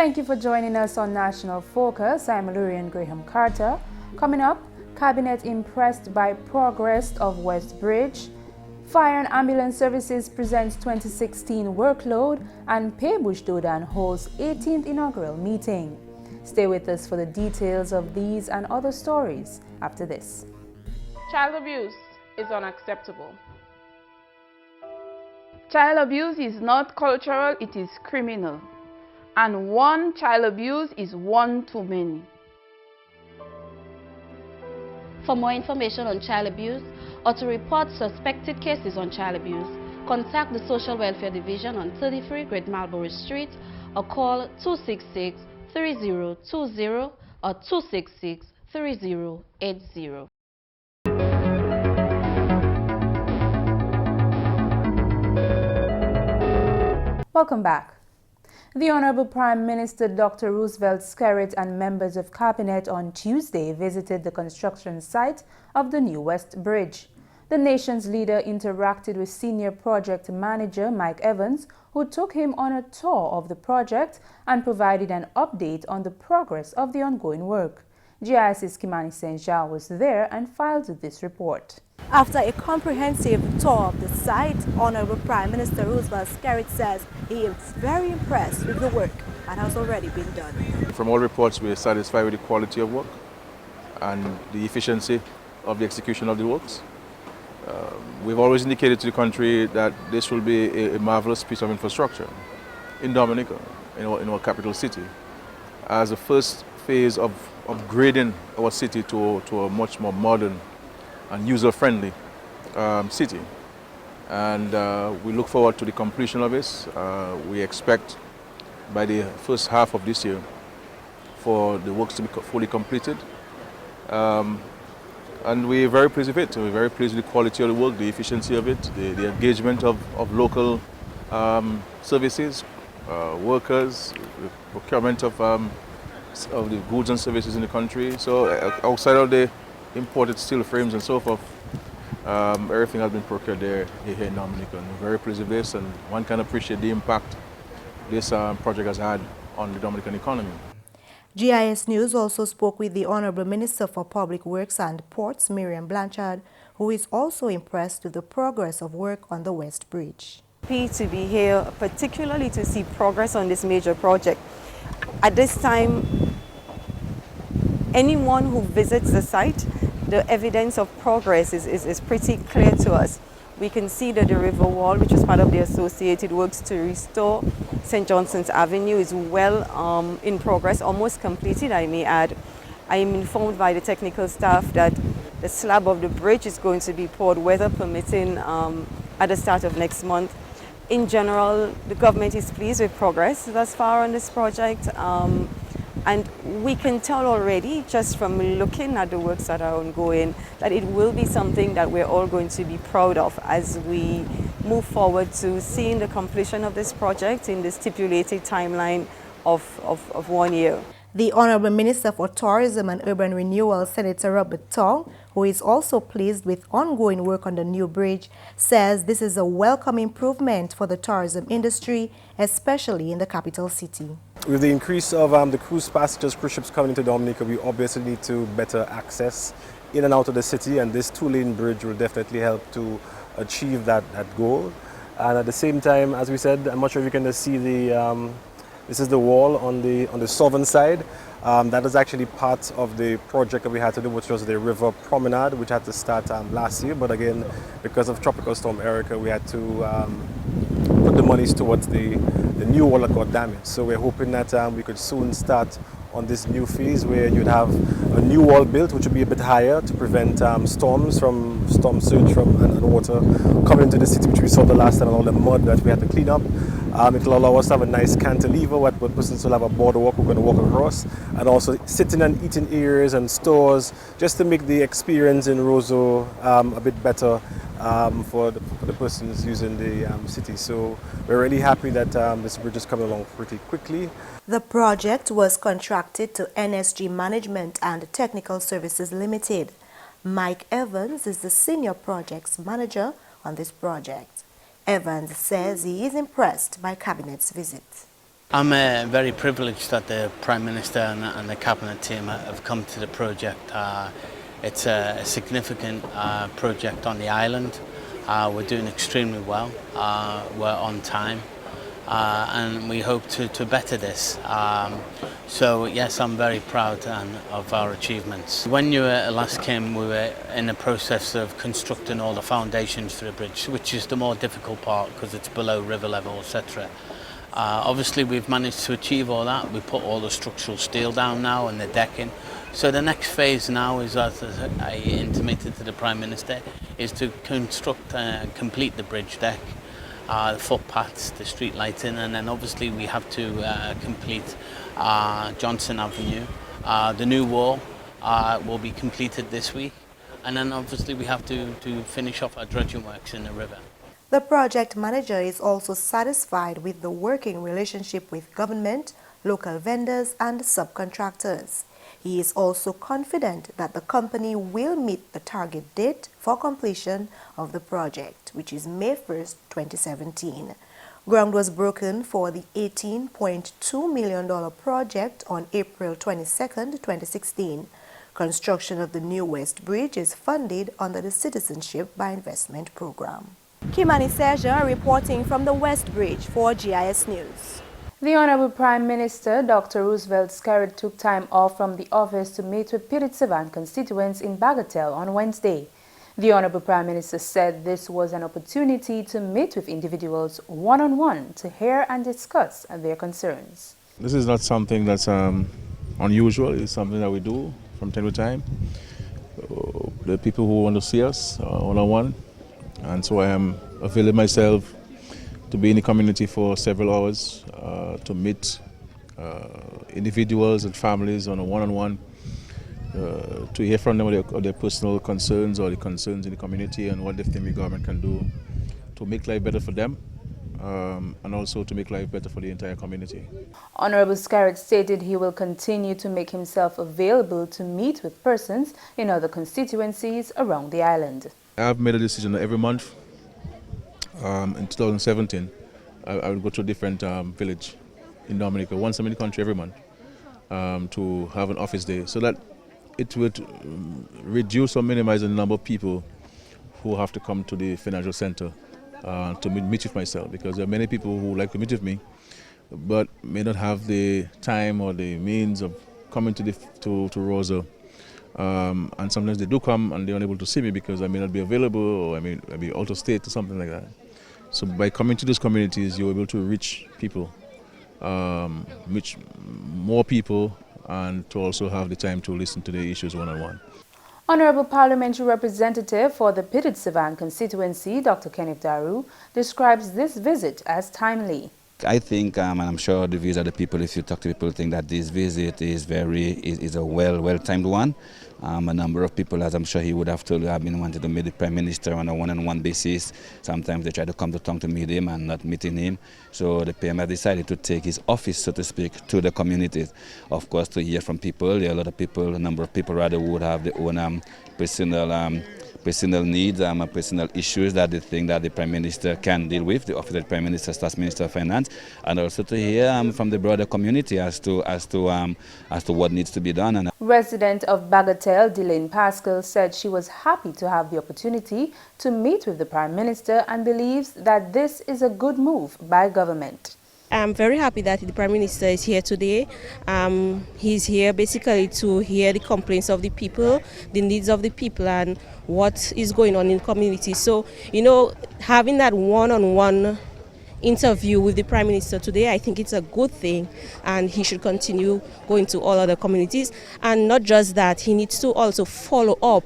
Thank you for joining us on National Focus. I'm Lourianne Graham-Carter. Coming up, Cabinet impressed by progress of West Bridge. Fire and Ambulance Services presents 2016 workload, and Paix-bouche holds 18th inaugural meeting. Stay with us for the details of these and other stories after this. Child abuse is unacceptable. Child abuse is not cultural, it is criminal. And one child abuse is one too many. For more information on child abuse or to report suspected cases on child abuse, contact the Social Welfare Division on 33 Great Marlborough Street or call 266-3020 or 266-3080. Welcome back. The Honorable Prime Minister Dr. Roosevelt Skerrit and members of Cabinet on Tuesday visited the construction site of the new West Bridge. The nation's leader interacted with Senior Project Manager Mike Evans, who took him on a tour of the project and provided an update on the progress of the ongoing work. GIS's Kimani Senja was there and filed this report. After a comprehensive tour of the site, Honorable Prime Minister Roosevelt Skerrit says he is very impressed with the work that has already been done. From all reports, we are satisfied with the quality of work and the efficiency of the execution of the works. We've always indicated to the country that this will be a marvelous piece of infrastructure in Dominica, in our capital city, as a first phase of upgrading our city to a much more modern and user-friendly city. And we look forward to the completion of this. We expect by the first half of this year for the works to be fully completed. And we're very pleased with it. We're very pleased with the quality of the work, the efficiency of it, the engagement of local services, workers, the procurement of the goods and services in the country. So outside of the imported steel frames and so forth, everything has been procured here in Dominica. And we're very pleased with this, and one can appreciate the impact this project has had on the Dominican economy. GIS News also spoke with the Honorable Minister for Public Works and Ports, Miriam Blanchard, who is also impressed with the progress of work on the West Bridge. Happy to be here, particularly to see progress on this major project. At this time, anyone who visits the site, the evidence of progress is pretty clear to us. We can see that the river wall, which is part of the associated works to restore St. Johnson's Avenue, is well in progress, almost completed, I may add. I am informed by the technical staff that the slab of the bridge is going to be poured, weather permitting, at the start of next month. In general, the government is pleased with progress thus far on this project. And we can tell already, just from looking at the works that are ongoing, that it will be something that we're all going to be proud of as we move forward to seeing the completion of this project in the stipulated timeline of 1 year. The Honorable Minister for Tourism and Urban Renewal, Senator Robert Tong, who is also pleased with ongoing work on the new bridge, says this is a welcome improvement for the tourism industry, especially in the capital city. With the increase of the cruise passengers, cruise ships coming into Dominica, we obviously need to better access in and out of the city, and this two-lane bridge will definitely help to achieve that goal. And at the same time, as we said, I'm not sure if you can see this is the wall on the southern side. That is actually part of the project that we had to do, which was the river promenade, which had to start last year. But again, because of Tropical Storm Erica, we had to put the monies towards the new wall that got damaged. So we're hoping that we could soon start on this new phase where you'd have a new wall built, which would be a bit higher to prevent storm surge and water coming into the city, which we saw the last time, and all the mud that we had to clean up. It will allow us to have a nice cantilever where persons will have a boardwalk we're going to walk across, and also sitting and eating areas and stores, just to make the experience in Roseau a bit better for the persons using the city. So we're really happy that this bridge is coming along pretty quickly. The project was contracted to NSG Management and Technical Services Limited. Mike Evans is the Senior Projects Manager on this project. Evans says he is impressed by Cabinet's visit. I'm very privileged that the Prime Minister and the Cabinet team have come to the project. It's a significant project on the island. We're doing extremely well. We're on time. And we hope to better this. So yes, I'm very proud of our achievements. When you last came, we were in the process of constructing all the foundations for the bridge, which is the more difficult part because it's below river level, etc. Obviously we've managed to achieve all that. We put all the structural steel down now and the decking. So the next phase now is, as I intimated to the Prime Minister, is to construct and complete the bridge deck, the footpaths, the street lighting, and then obviously we have to complete Johnson Avenue. The new wall will be completed this week, and then obviously we have to finish off our dredging works in the river. The project manager is also satisfied with the working relationship with government, local vendors and subcontractors. He is also confident that the company will meet the target date for completion of the project, which is May 1st, 2017. Ground was broken for the $18.2 million project on April 22, 2016. Construction of the New West Bridge is funded under the Citizenship by Investment program. Kimani Sergeant reporting from the West Bridge for GIS News. The Honorable Prime Minister, Dr. Roosevelt Skerrit, took time off from the office to meet with Pirit-Savannah constituents in Bagatelle on Wednesday. The Honorable Prime Minister said this was an opportunity to meet with individuals one-on-one to hear and discuss their concerns. This is not something that's unusual. It's something that we do from time to time. The people who want to see us one-on-one. And so I am availing myself to be in the community for several hours, to meet individuals and families on a one-on-one, to hear from them of their personal concerns or the concerns in the community and what they think the government can do to make life better for them, and also to make life better for the entire community. Honorable Skerrit stated he will continue to make himself available to meet with persons in other constituencies around the island. I have made a decision that every month in 2017 I will go to a different village in Dominica. Once I'm in the country every month to have an office day, so that it would reduce or minimize the number of people who have to come to the financial center to meet with myself, because there are many people who like to meet with me but may not have the time or the means of coming to Rosa. And sometimes they do come and they're unable to see me because I may not be available or I may be out of state or something like that. So by coming to these communities, you're able to reach people, reach more people, and to also have the time to listen to the issues one-on-one. Honorable Parliamentary Representative for the Pirit-Savannah constituency, Dr. Kenneth Daru, describes this visit as timely. I think, and I'm sure the views of the people, if you talk to people, think that this visit is a well-timed one. A number of people, as I'm sure he would have told you, have been wanting to meet the Prime Minister on a one-on-one basis. Sometimes they try to come to town to meet him and not meeting him. So the PM has decided to take his office, so to speak, to the communities. Of course, to hear from people. There are a lot of people, a number of people rather would have their own personal needs and personal issues that they think that the Prime Minister can deal with, the office of the Prime Minister, Staff Minister of Finance, and also to hear from the broader community as to what needs to be done. And Resident of Bagatelle, Delane Pascal, said she was happy to have the opportunity to meet with the Prime Minister and believes that this is a good move by government. I'm very happy that the Prime Minister is here today. He's here basically to hear the complaints of the people, the needs of the people, and what is going on in the community. So, having that one-on-one interview with the Prime Minister today, I think it's a good thing, and he should continue going to all other communities. And not just that, he needs to also follow up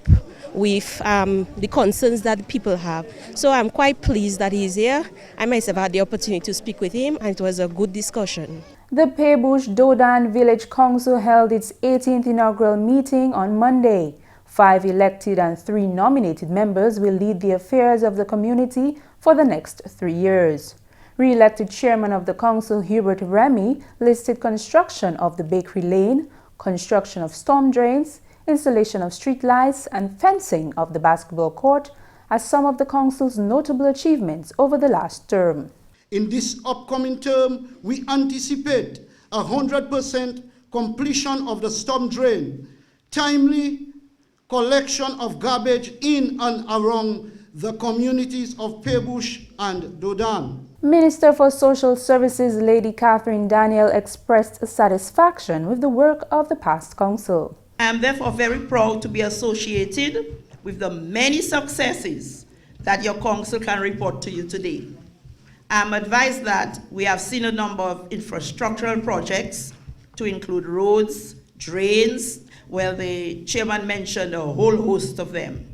with the concerns that the people have. So I'm quite pleased that he's here. I myself had the opportunity to speak with him, and it was a good discussion. The Paix-bouche Dodan Village Council held its 18th inaugural meeting on Monday. 5 elected and 3 nominated members will lead the affairs of the community for the next 3 years. Re-elected chairman of the council, Hubert Remy, listed construction of the Bakery Lane, construction of storm drains, installation of street lights and fencing of the basketball court as some of the council's notable achievements over the last term. In this upcoming term, we anticipate 100% completion of the storm drain, timely collection of garbage in and around the communities of Paix-bouche and Dodan. Minister for Social Services Lady Catherine Daniel expressed satisfaction with the work of the past council. I am therefore very proud to be associated with the many successes that your council can report to you today. I am advised that we have seen a number of infrastructural projects to include roads, drains. Well, the chairman mentioned a whole host of them.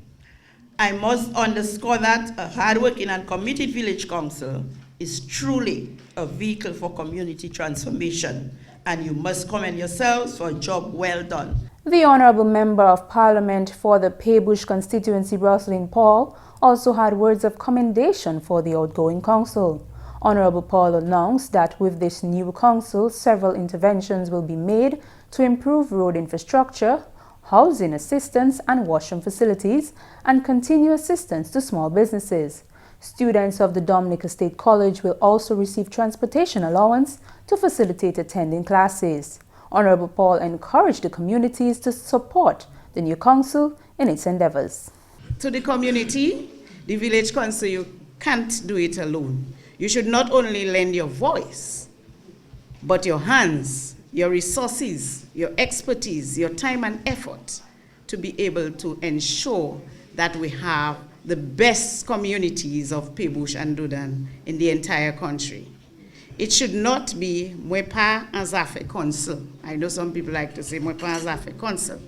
I must underscore that a hardworking and committed village council is truly a vehicle for community transformation, and you must commend yourselves for a job well done. The Honourable Member of Parliament for the Paix-bouche constituency, Rosalind Paul, also had words of commendation for the outgoing council. Honourable Paul announced that with this new council, several interventions will be made to improve road infrastructure, housing assistance and washroom facilities, and continue assistance to small businesses. Students of the Dominica State College will also receive transportation allowance to facilitate attending classes. Honourable Paul encouraged the communities to support the new council in its endeavours. To the community, the village council, you can't do it alone. You should not only lend your voice, but your hands, your resources, your expertise, your time and effort to be able to ensure that we have the best communities of Paix-bouche and Dodan in the entire country. It should not be Mwepa Azafe Council. I know some people like to say Mwepa Azafe Council.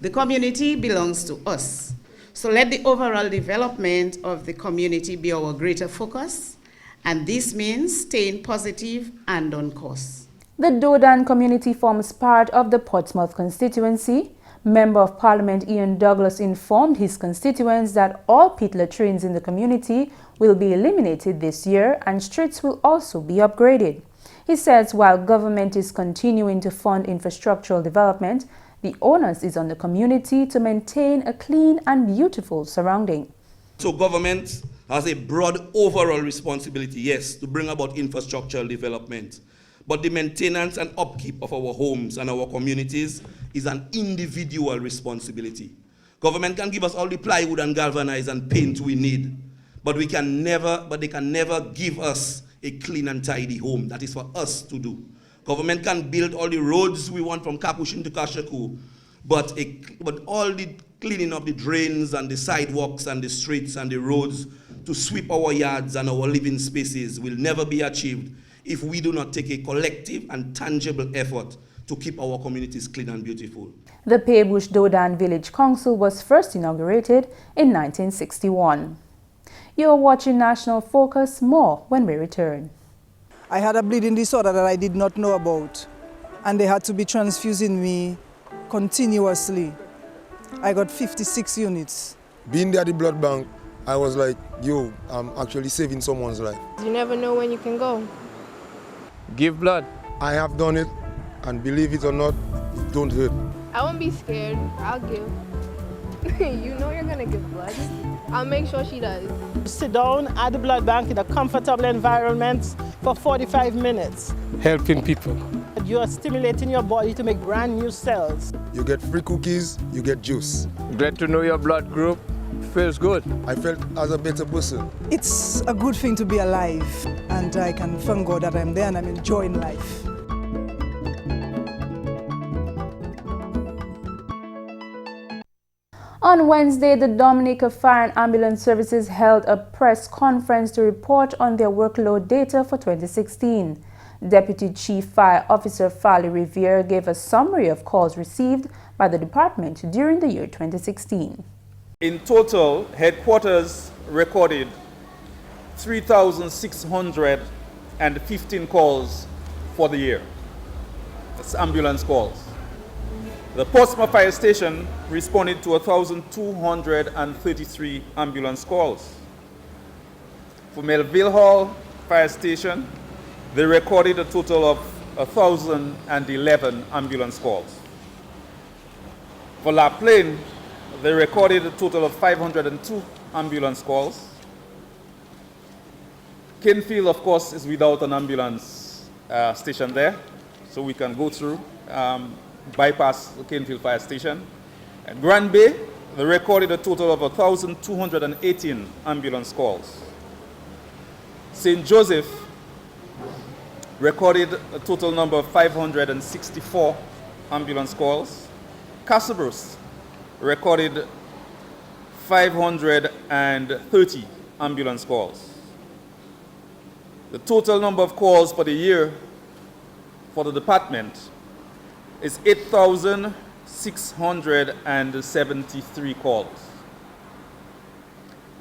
The community belongs to us. So let the overall development of the community be our greater focus, and this means staying positive and on course. The Dodan community forms part of the Portsmouth constituency. Member of Parliament Ian Douglas informed his constituents that all pit latrines in the community will be eliminated this year and streets will also be upgraded. He says while government is continuing to fund infrastructural development, the onus is on the community to maintain a clean and beautiful surrounding. So government has a broad overall responsibility, yes, to bring about infrastructural development. But the maintenance and upkeep of our homes and our communities is an individual responsibility. Government can give us all the plywood and galvanize and paint we need, but they can never give us a clean and tidy home. That is for us to do. Government can build all the roads we want from Capuchin to Kashaku, but all the cleaning of the drains and the sidewalks and the streets and the roads to sweep our yards and our living spaces will never be achieved if we do not take a collective and tangible effort to keep our communities clean and beautiful. The Paix-bouche Dodan Village Council was first inaugurated in 1961. You're watching National Focus. More when we return. I had a bleeding disorder that I did not know about, and they had to be transfusing me continuously. I got 56 units. Being there at the blood bank, I was like, yo, I'm actually saving someone's life. You never know when you can go. Give blood. I have done it, and believe it or not, it don't hurt. I won't be scared. I'll give. You know you're gonna give blood. I'll make sure she does. Sit down at the blood bank in a comfortable environment for 45 minutes. Helping people. You are stimulating your body to make brand new cells. You get free cookies, you get juice. Glad to know your blood group. Feels good. I felt as a better person. It's a good thing to be alive, and I can thank God that I'm there and I'm enjoying life. On Wednesday, the Dominica Fire and Ambulance Services held a press conference to report on their workload data for 2016. Deputy Chief Fire Officer Fali Revere gave a summary of calls received by the department during the year 2016. In total, headquarters recorded 3,615 calls for the year. That's ambulance calls. The Portsmouth Fire Station responded to 1,233 ambulance calls. For Melville Hall Fire Station, they recorded a total of 1,011 ambulance calls. For La Plaine, they recorded a total of 502 ambulance calls. Canefield, of course, is without an ambulance station there, so we can go through, bypass the Canefield Fire Station. At Grand Bay, they recorded a total of 1,218 ambulance calls. St. Joseph recorded a total number of 564 ambulance calls. Castlebruce recorded 530 ambulance calls. The total number of calls for the year for the department is 8,673 calls.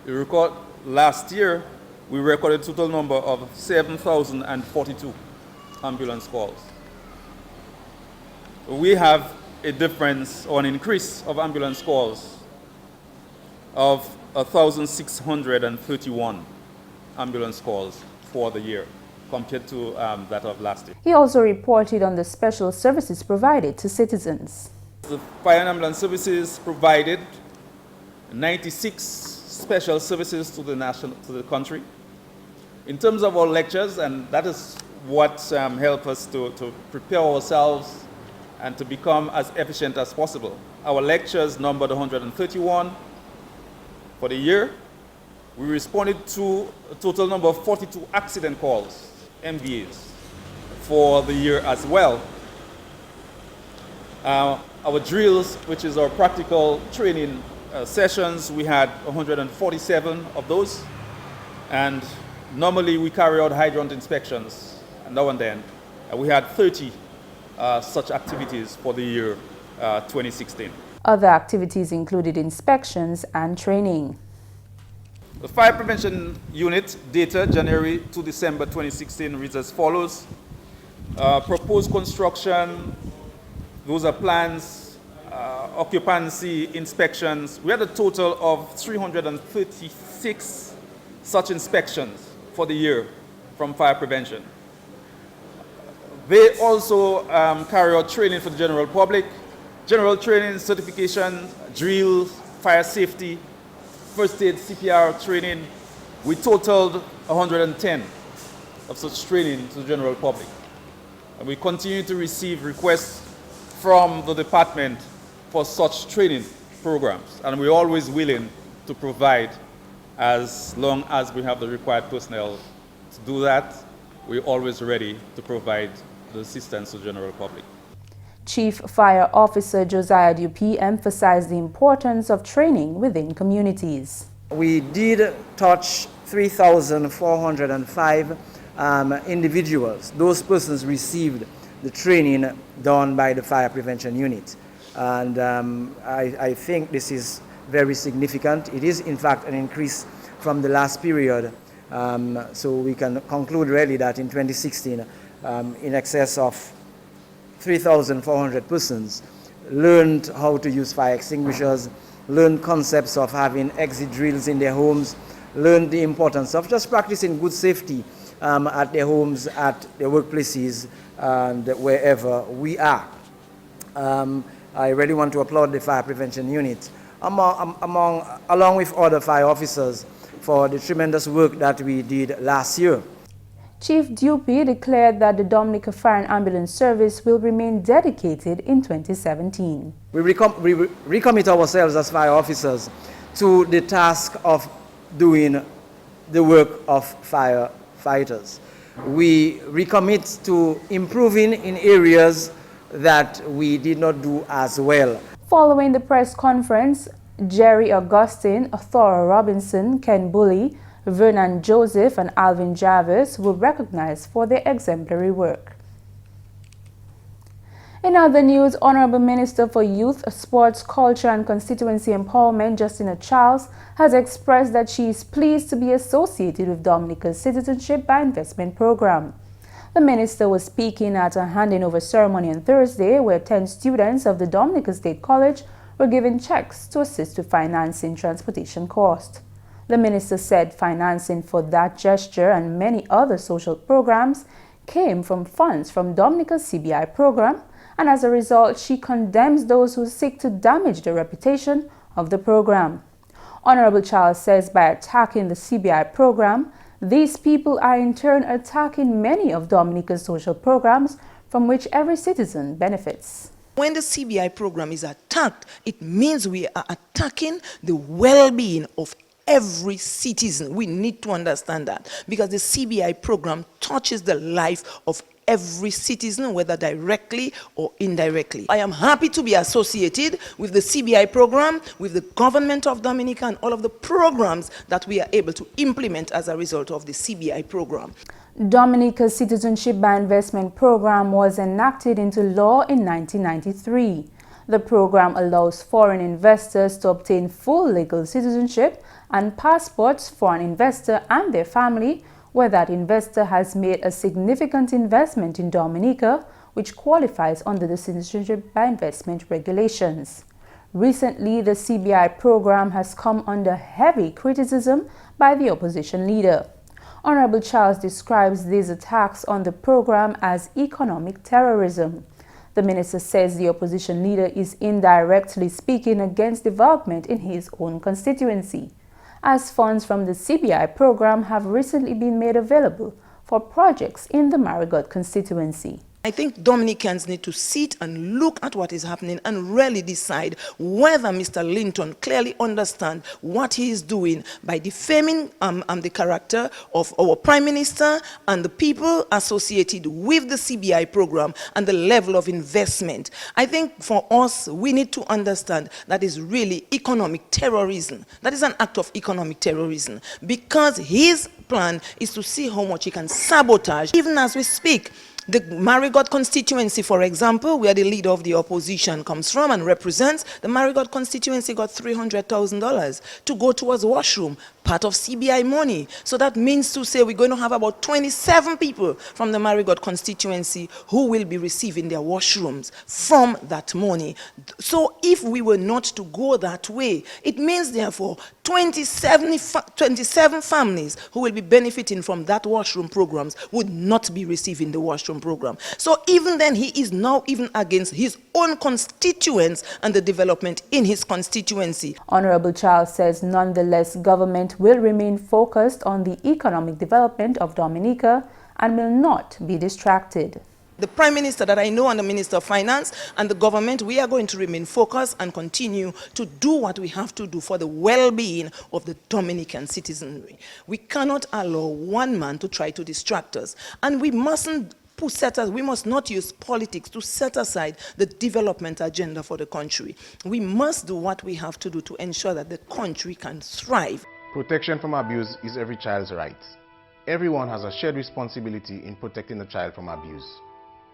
You record last year, we recorded a total number of 7,042 ambulance calls. We have a difference or an increase of ambulance calls of 1,631 ambulance calls for the year compared to that of last year. He also reported on the special services provided to citizens. The fire and ambulance services provided 96 special services to the country. In terms of our lectures, and that is what helped us to prepare ourselves and to become as efficient as possible. Our lectures numbered 131 for the year. We responded to a total number of 42 accident calls, MVAs, for the year as well. Our drills, which is our practical training sessions, we had 147 of those. And normally we carry out hydrant inspections now and then. We had 30 such activities for the year 2016. Other activities included inspections and training. The Fire Prevention Unit data January to December 2016 reads as follows. Proposed construction, those are plans, occupancy, inspections. We had a total of 336 such inspections for the year from fire prevention. They also carry out training for the general public, general training, certification, drills, fire safety, first aid, CPR training. We totaled 110 of such training to the general public. And we continue to receive requests from the department for such training programs. And we're always willing to provide as long as we have the required personnel to do that. We're always ready to provide the assistance to the general public. Chief Fire Officer Josiah Dupuy emphasized the importance of training within communities. We did touch 3,405 individuals. Those persons received the training done by the Fire Prevention Unit. And I think this is very significant. It is in fact an increase from the last period. So we can conclude really that in 2016, in excess of 3,400 persons learned how to use fire extinguishers, learned concepts of having exit drills in their homes, learned the importance of just practicing good safety at their homes, at their workplaces, and wherever we are. I really want to applaud the Fire Prevention Unit, along with other fire officers, for the tremendous work that we did last year. Chief Dupuy declared that the Dominica Fire and Ambulance Service will remain dedicated in 2017. We recommit ourselves as fire officers to the task of doing the work of firefighters. We recommit to improving in areas that we did not do as well. Following the press conference, Jerry Augustine, Thora Robinson, Ken Bully, Vernon Joseph and Alvin Jarvis were recognized for their exemplary work. In other news, Honorable Minister for Youth, Sports, Culture and Constituency Empowerment, Justina Charles, has expressed that she is pleased to be associated with Dominica's Citizenship by Investment program. The minister was speaking at a handing over ceremony on Thursday where 10 students of the Dominica State College were given checks to assist with financing transportation costs. The minister said financing for that gesture and many other social programs came from funds from Dominica's CBI program, and as a result, she condemns those who seek to damage the reputation of the program. Honorable Charles says by attacking the CBI program, These people are in turn attacking many of Dominica's social programs from which every citizen benefits. When the CBI program is attacked, it means we are attacking the well-being of every citizen. We need to understand that, because the CBI program touches the life of every citizen, whether directly or indirectly. I am happy to be associated with the CBI program, with the government of Dominica, and all of the programs that we are able to implement as a result of the CBI program. Dominica's Citizenship by Investment program was enacted into law in 1993. The program allows foreign investors to obtain full legal citizenship and passports for an investor and their family where that investor has made a significant investment in Dominica, which qualifies under the Citizenship by Investment regulations. Recently, the CBI program has come under heavy criticism by the opposition leader. Honorable Charles describes these attacks on the program as economic terrorism. The minister says the opposition leader is indirectly speaking against development in his own constituency, as funds from the CBI program have recently been made available for projects in the Marigot constituency. I think Dominicans need to sit and look at what is happening and really decide whether Mr. Linton clearly understands what he is doing by defaming the character of our Prime Minister and the people associated with the CBI program and the level of investment. I think for us, we need to understand that is really economic terrorism. That is an act of economic terrorism, because his plan is to see how much he can sabotage, even as we speak. The Marigot constituency, for example, where the leader of the opposition comes from and represents, the Marigot constituency got $300,000 to go towards washroom, part of CBI money. So that means to say we're going to have about 27 people from the Marigot constituency who will be receiving their washrooms from that money. So if we were not to go that way, it means therefore 27 families who will be benefiting from that washroom programs would not be receiving the washroom program. So even then, he is now even against his own constituents and the development in his constituency. Honorable Charles says nonetheless, government will remain focused on the economic development of Dominica and will not be distracted. The Prime Minister that I know and the Minister of Finance and the government, we are going to remain focused and continue to do what we have to do for the well-being of the Dominican citizenry. We cannot allow one man to try to distract us, and we mustn't we must not use politics to set aside the development agenda for the country. We must do what we have to do to ensure that the country can thrive. Protection from abuse is every child's right. Everyone has a shared responsibility in protecting the child from abuse.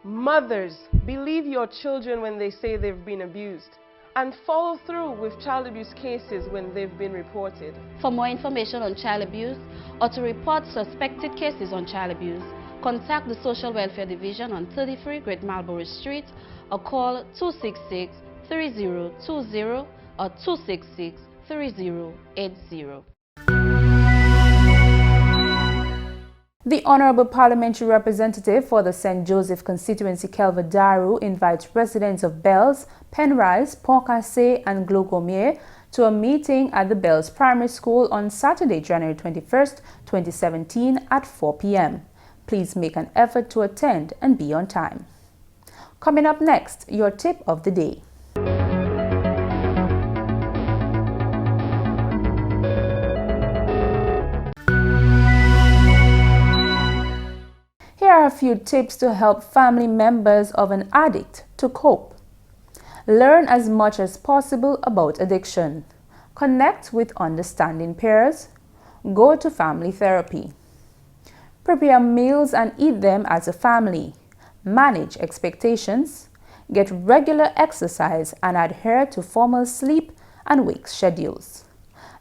Mothers, believe your children when they say they've been abused, and follow through with child abuse cases when they've been reported. For more information on child abuse or to report suspected cases on child abuse, contact the Social Welfare Division on 33 Great Marlborough Street or call 266-3020 or 266-3080. The Honorable Parliamentary Representative for the St. Joseph constituency, Kelva Daru, invites residents of Bells, Penrise, Pont-Cassé and Glocomier to a meeting at the Bells Primary School on Saturday, January 21st, 2017 at 4 p.m. Please make an effort to attend and be on time. Coming up next, your tip of the day. Here are a few tips to help family members of an addict to cope. Learn as much as possible about addiction. Connect with understanding peers. Go to family therapy. Prepare meals and eat them as a family. Manage expectations. Get regular exercise and adhere to formal sleep and wake schedules.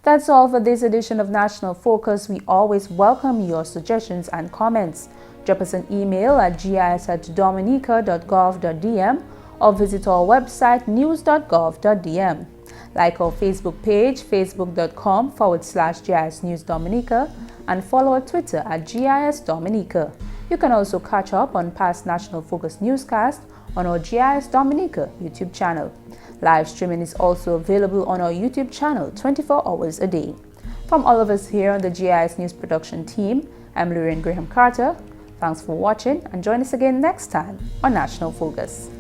That's all for this edition of National Focus. We always welcome your suggestions and comments. Drop us an email at gis@dominica.gov.dm or visit our website news.gov.dm. Like our Facebook page, facebook.com/GIS News Dominica, and follow our Twitter at GIS Dominica. You can also catch up on past National Focus newscasts on our GIS Dominica YouTube channel. Live streaming is also available on our YouTube channel 24 hours a day. From all of us here on the GIS News production team, I'm Lourianne Graham-Carter. Thanks for watching and join us again next time on National Focus.